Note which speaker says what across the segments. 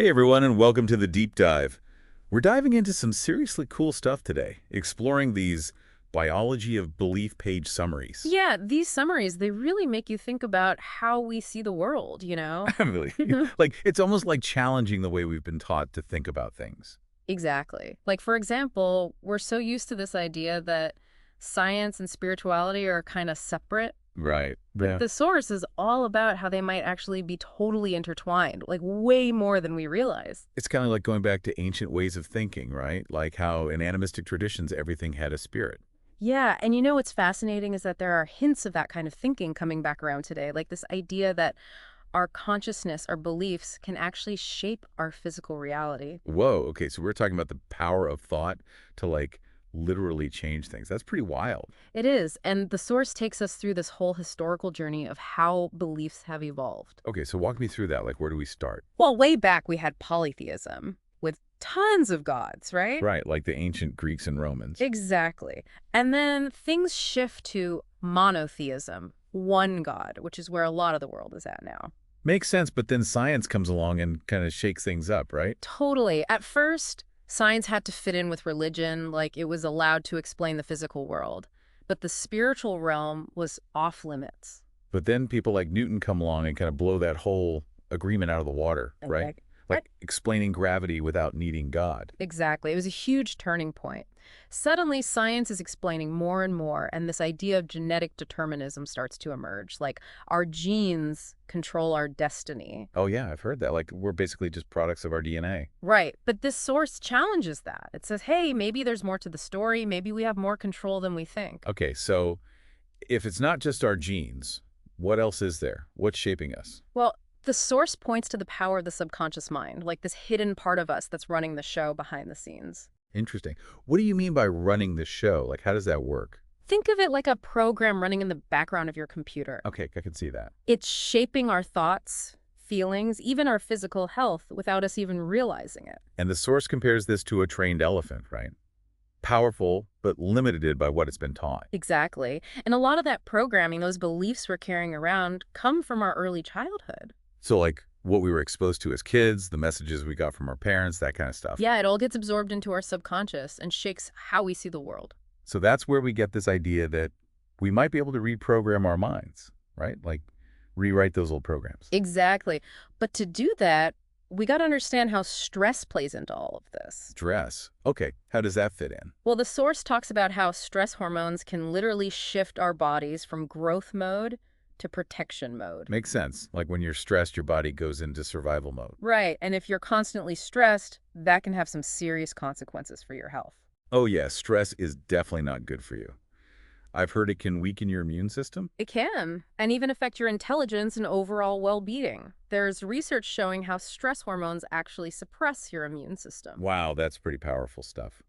Speaker 1: Hey everyone, and welcome to the Deep Dive. We're diving into some seriously cool stuff today, exploring these biology of belief page summaries.
Speaker 2: Yeah, these summaries, they really make you think about how we see the world, you know?
Speaker 1: Really, it's almost like challenging the way we've been taught to think about things.
Speaker 2: Exactly. Like, for example, we're so used to this idea that science and spirituality are kind of separate,
Speaker 1: Right.
Speaker 2: but
Speaker 1: Yeah.
Speaker 2: the source is all about how they might actually be totally intertwined, like way more than we realize.
Speaker 1: It's kind of like going back to ancient ways of thinking, right? Like how in animistic traditions, everything had a spirit.
Speaker 2: Yeah, and you know what's fascinating is that there are hints of that kind of thinking coming back around today, like this idea that our consciousness, our beliefs can actually shape our physical reality.
Speaker 1: Whoa, okay, so we're talking about the power of thought to literally change things. That's pretty wild.
Speaker 2: It is, and the source takes us through this whole historical journey of how beliefs have evolved.
Speaker 1: Okay, so walk me through that. Like, where do we start?
Speaker 2: Well, way back we had polytheism with tons of gods, right?
Speaker 1: Right, like the ancient Greeks and Romans.
Speaker 2: Exactly. And then things shift to monotheism, one god, which is where a lot of the world is at now.
Speaker 1: Makes sense, but then science comes along and kind of shakes things up, right?
Speaker 2: Totally. At first, science had to fit in with religion, like it was allowed to explain the physical world. But the spiritual realm was off limits.
Speaker 1: But then people like Newton come along and kind of blow that whole agreement out of the water, right?
Speaker 2: Okay.
Speaker 1: Like explaining gravity without needing God.
Speaker 2: Exactly. It was a huge turning point. Suddenly, science is explaining more and more, and this idea of genetic determinism starts to emerge. Like, our genes control our destiny.
Speaker 1: Oh yeah, I've heard that. Like we're basically just products of our DNA.
Speaker 2: Right. But this source challenges that. It says, hey, maybe there's more to the story. Maybe we have more control than we think.
Speaker 1: Okay, so if it's not just our genes, what else is there? What's shaping us?
Speaker 2: Well, the source points to the power of the subconscious mind, like this hidden part of us that's running the show behind the scenes.
Speaker 1: Interesting. What do you mean by running the show? Like how does that work?
Speaker 2: Think of it like a program running in the background of your computer.
Speaker 1: Okay, I can see that.
Speaker 2: It's shaping our thoughts, feelings, even our physical health without us even realizing it.
Speaker 1: And the source compares this to a trained elephant, right? Powerful, but limited by what it's been taught.
Speaker 2: Exactly. And a lot of that programming, those beliefs we're carrying around, come from our early childhood.
Speaker 1: So like what we were exposed to as kids, the messages we got from our parents, that kind of stuff.
Speaker 2: Yeah, it all gets absorbed into our subconscious and shakes how we see the world.
Speaker 1: So that's where we get this idea that we might be able to reprogram our minds, right? Like rewrite those old programs.
Speaker 2: Exactly. But to do that, we got to understand how stress plays into all of this.
Speaker 1: Stress. Okay, how does that fit in?
Speaker 2: Well, the source talks about how stress hormones can literally shift our bodies from growth mode to protection mode.
Speaker 1: Makes sense. Like when you're stressed, your body goes into survival mode.
Speaker 2: Right, and if you're constantly stressed, that can have some serious consequences for your health.
Speaker 1: Oh yeah, stress is definitely not good for you. I've heard it can weaken your immune system.
Speaker 2: It can, and even affect your intelligence and overall well-being. There's research showing how stress hormones actually suppress your immune system.
Speaker 1: Wow, that's pretty powerful stuff.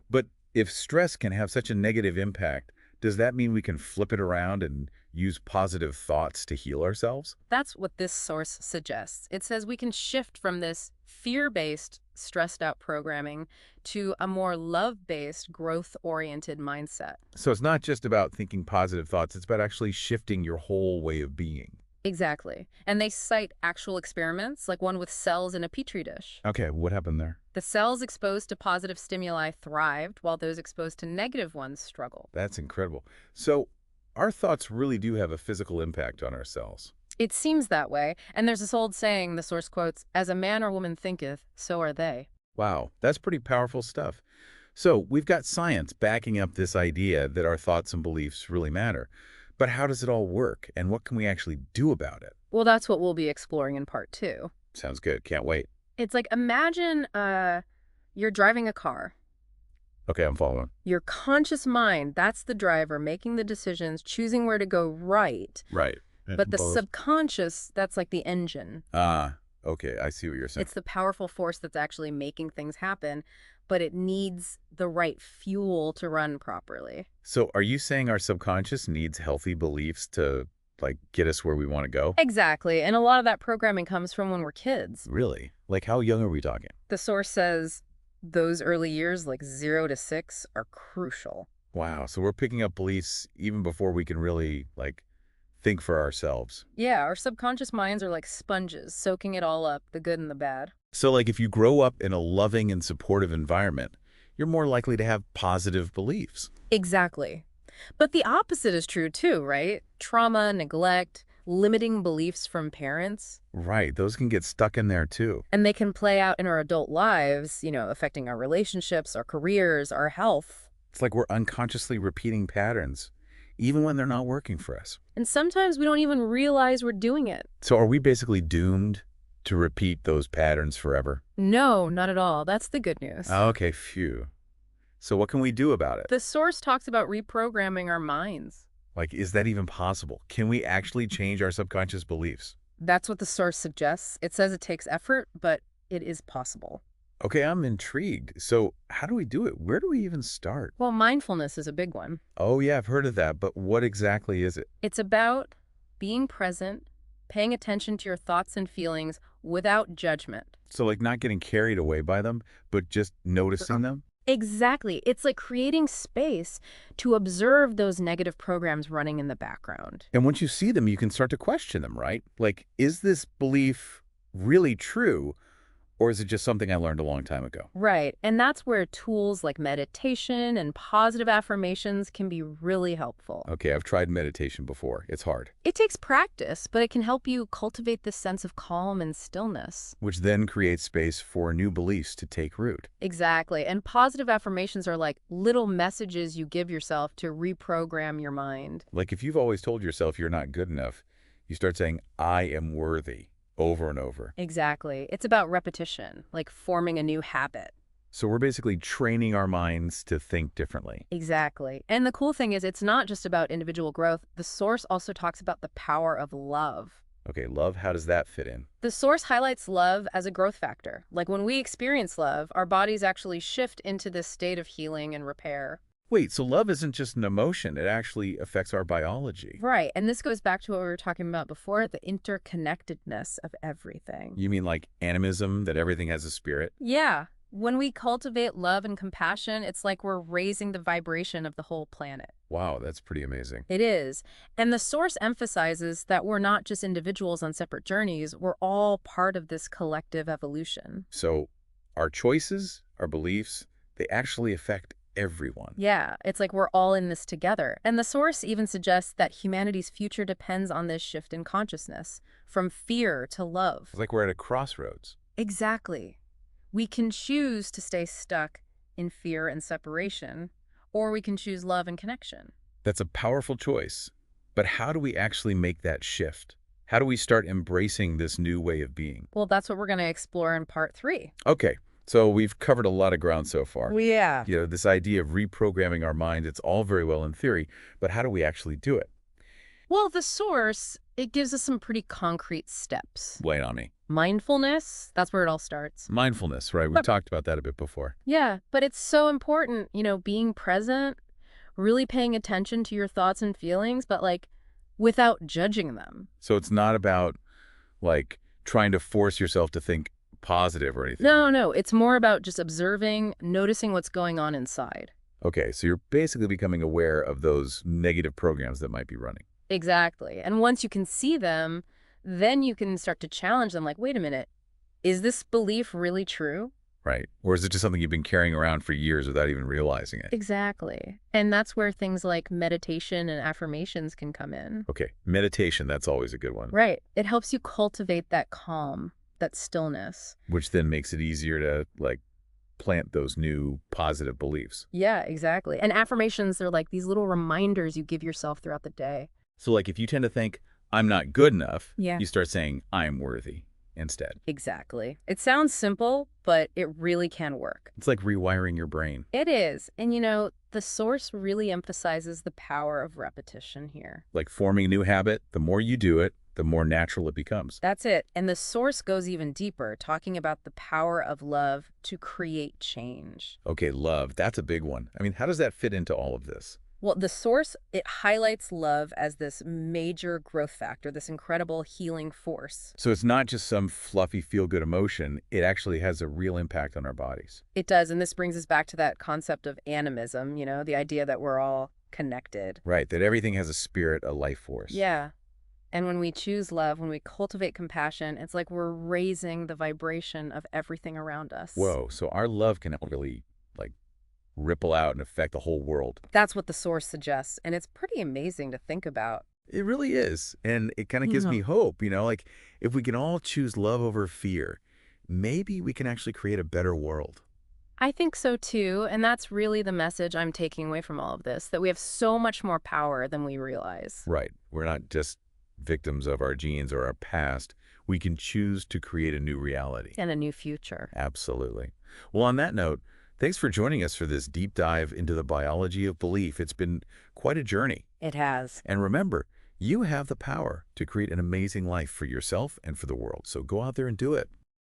Speaker 1: But if stress can have such a negative impact, does that mean we can flip it around and use positive thoughts to heal ourselves?
Speaker 2: That's what this source suggests. It says we can shift from this fear-based, stressed-out programming to a more love-based, growth-oriented mindset.
Speaker 1: So it's not just about thinking positive thoughts, it's about actually shifting your whole way of being.
Speaker 2: Exactly. And they cite actual experiments, like one with cells in a petri dish.
Speaker 1: Okay, what happened there?
Speaker 2: The cells exposed to positive stimuli thrived, while those exposed to negative ones struggled.
Speaker 1: That's incredible. So our thoughts really do have a physical impact on our cells.
Speaker 2: It seems that way, and there's this old saying, the source quotes, as a man or woman thinketh, so are they.
Speaker 1: Wow, that's pretty powerful stuff. So we've got science backing up this idea that our thoughts and beliefs really matter. But how does it all work, and what can we actually do about it?
Speaker 2: Well, that's what we'll be exploring in part two.
Speaker 1: Sounds good. Can't wait.
Speaker 2: It's like, imagine you're driving a car.
Speaker 1: Okay, I'm following.
Speaker 2: Your conscious mind, that's the driver, making the decisions, choosing where to go right.
Speaker 1: Right.
Speaker 2: But the subconscious, that's like the engine.
Speaker 1: Ah, okay, I see what you're saying.
Speaker 2: It's the powerful force that's actually making things happen, but it needs the right fuel to run properly.
Speaker 1: So are you saying our subconscious needs healthy beliefs to, get us where we want to go?
Speaker 2: Exactly, and a lot of that programming comes from when we're kids.
Speaker 1: Really? Like how young are we talking?
Speaker 2: The source says those early years, like 0 to 6, are crucial.
Speaker 1: Wow, so we're picking up beliefs even before we can really, think for ourselves.
Speaker 2: Yeah, our subconscious minds are like sponges, soaking it all up, the good and the bad.
Speaker 1: So, like, if you grow up in a loving and supportive environment, you're more likely to have positive beliefs.
Speaker 2: Exactly. But the opposite is true too, right? Trauma, neglect, limiting beliefs from parents.
Speaker 1: Right, those can get stuck in there too.
Speaker 2: And they can play out in our adult lives, affecting our relationships, our careers, our health.
Speaker 1: It's like we're unconsciously repeating patterns, even when they're not working for us.
Speaker 2: And sometimes we don't even realize we're doing it.
Speaker 1: So are we basically doomed to repeat those patterns forever?
Speaker 2: No, not at all. That's the good news.
Speaker 1: Okay, phew. So what can we do about it?
Speaker 2: The source talks about reprogramming our minds.
Speaker 1: Like, is that even possible? Can we actually change our subconscious beliefs?
Speaker 2: That's what the source suggests. It says it takes effort, but it is possible.
Speaker 1: Okay, I'm intrigued. So how do we do it? Where do we even start?
Speaker 2: Well, mindfulness is a big one.
Speaker 1: Oh yeah, I've heard of that, but what exactly is it?
Speaker 2: It's about being present, paying attention to your thoughts and feelings without judgment.
Speaker 1: So like not getting carried away by them, but just noticing them?
Speaker 2: Exactly. It's like creating space to observe those negative programs running in the background.
Speaker 1: And once you see them, you can start to question them, right? Like, is this belief really true, or is it just something I learned a long time ago?
Speaker 2: Right. And that's where tools like meditation and positive affirmations can be really helpful.
Speaker 1: Okay, I've tried meditation before. It's hard.
Speaker 2: It takes practice, but it can help you cultivate this sense of calm and stillness.
Speaker 1: Which then creates space for new beliefs to take root.
Speaker 2: Exactly. And positive affirmations are like little messages you give yourself to reprogram your mind.
Speaker 1: Like if you've always told yourself you're not good enough, you start saying, I am worthy, over and over.
Speaker 2: Exactly. It's about repetition, like forming a new habit.
Speaker 1: So we're basically training our minds to think differently.
Speaker 2: Exactly. And the cool thing is it's not just about individual growth. The source also talks about the power of love.
Speaker 1: Okay, love, how does that fit in?
Speaker 2: The source highlights love as a growth factor. Like when we experience love, our bodies actually shift into this state of healing and repair.
Speaker 1: Wait, so love isn't just an emotion, it actually affects our biology.
Speaker 2: Right. And this goes back to what we were talking about before, the interconnectedness of everything.
Speaker 1: You mean like animism, that everything has a spirit?
Speaker 2: Yeah. When we cultivate love and compassion, it's like we're raising the vibration of the whole planet.
Speaker 1: Wow, that's pretty amazing.
Speaker 2: It is. And the source emphasizes that we're not just individuals on separate journeys, we're all part of this collective evolution.
Speaker 1: So our choices, our beliefs, they actually affect everyone.
Speaker 2: Yeah, it's like we're all in this together. And the source even suggests that humanity's future depends on this shift in consciousness, from fear to love.
Speaker 1: It's like we're at a crossroads.
Speaker 2: Exactly. We can choose to stay stuck in fear and separation, or we can choose love and connection.
Speaker 1: That's a powerful choice. But how do we actually make that shift? How do we start embracing this new way of being?
Speaker 2: Well, that's what we're going to explore in part 3.
Speaker 1: Okay, so we've covered a lot of ground so far.
Speaker 2: Yeah.
Speaker 1: You know, this idea of reprogramming our mind, it's all very well in theory, but how do we actually do it?
Speaker 2: Well, the source, it gives us some pretty concrete steps.
Speaker 1: Lay it on me.
Speaker 2: Mindfulness, that's where it all starts.
Speaker 1: Mindfulness, right? We've
Speaker 2: But-
Speaker 1: talked about that a bit before.
Speaker 2: Yeah, but it's so important, being present, really paying attention to your thoughts and feelings, but like without judging them.
Speaker 1: So it's not about, like, trying to force yourself to think positive or anything.
Speaker 2: No, it's more about just observing, noticing what's going on inside.
Speaker 1: Okay, so you're basically becoming aware of those negative programs that might be running.
Speaker 2: Exactly. And once you can see them, then you can start to challenge them like, wait a minute, is this belief really true?
Speaker 1: Right. Or is it just something you've been carrying around for years without even realizing it?
Speaker 2: Exactly. And that's where things like meditation and affirmations can come in.
Speaker 1: Okay, meditation, that's always a good one.
Speaker 2: Right. It helps you cultivate that calm, that stillness.
Speaker 1: Which then makes it easier to, like, plant those new positive beliefs.
Speaker 2: Yeah, exactly. And affirmations, they're like these little reminders you give yourself throughout the day.
Speaker 1: So, like, if you tend to think, I'm not good enough,
Speaker 2: Yeah.
Speaker 1: you start saying, I'm worthy instead.
Speaker 2: Exactly. It sounds simple, but it really can work.
Speaker 1: It's like rewiring your brain.
Speaker 2: It is. And the source really emphasizes the power of repetition here.
Speaker 1: Like forming a new habit, the more you do it, the more natural it becomes.
Speaker 2: That's it. And the source goes even deeper, talking about the power of love to create change.
Speaker 1: Okay, love, that's a big one. I mean, how does that fit into all of this?
Speaker 2: Well, the source, it highlights love as this major growth factor, this incredible healing force.
Speaker 1: So it's not just some fluffy feel-good emotion, it actually has a real impact on our bodies.
Speaker 2: It does. And this brings us back to that concept of animism, the idea that we're all connected.
Speaker 1: Right, that everything has a spirit, a life force.
Speaker 2: Yeah. And when we choose love, when we cultivate compassion, it's like we're raising the vibration of everything around us.
Speaker 1: Whoa, so our love can really, like, ripple out and affect the whole world.
Speaker 2: That's what the source suggests, and it's pretty amazing to think about.
Speaker 1: It really is. And it kind of gives
Speaker 2: Yeah.
Speaker 1: me hope, like if we can all choose love over fear, maybe we can actually create a better world.
Speaker 2: I think so too, and that's really the message I'm taking away from all of this, that we have so much more power than we realize.
Speaker 1: Right. We're not just victims of our genes or our past. We can choose to create a new reality.
Speaker 2: And a new future.
Speaker 1: Absolutely. Well, on that note, thanks for joining us for this deep dive into the biology of belief. It's been quite a journey.
Speaker 2: It has.
Speaker 1: And remember, you have the power to create an amazing life for yourself and for the world. So go out there and do it.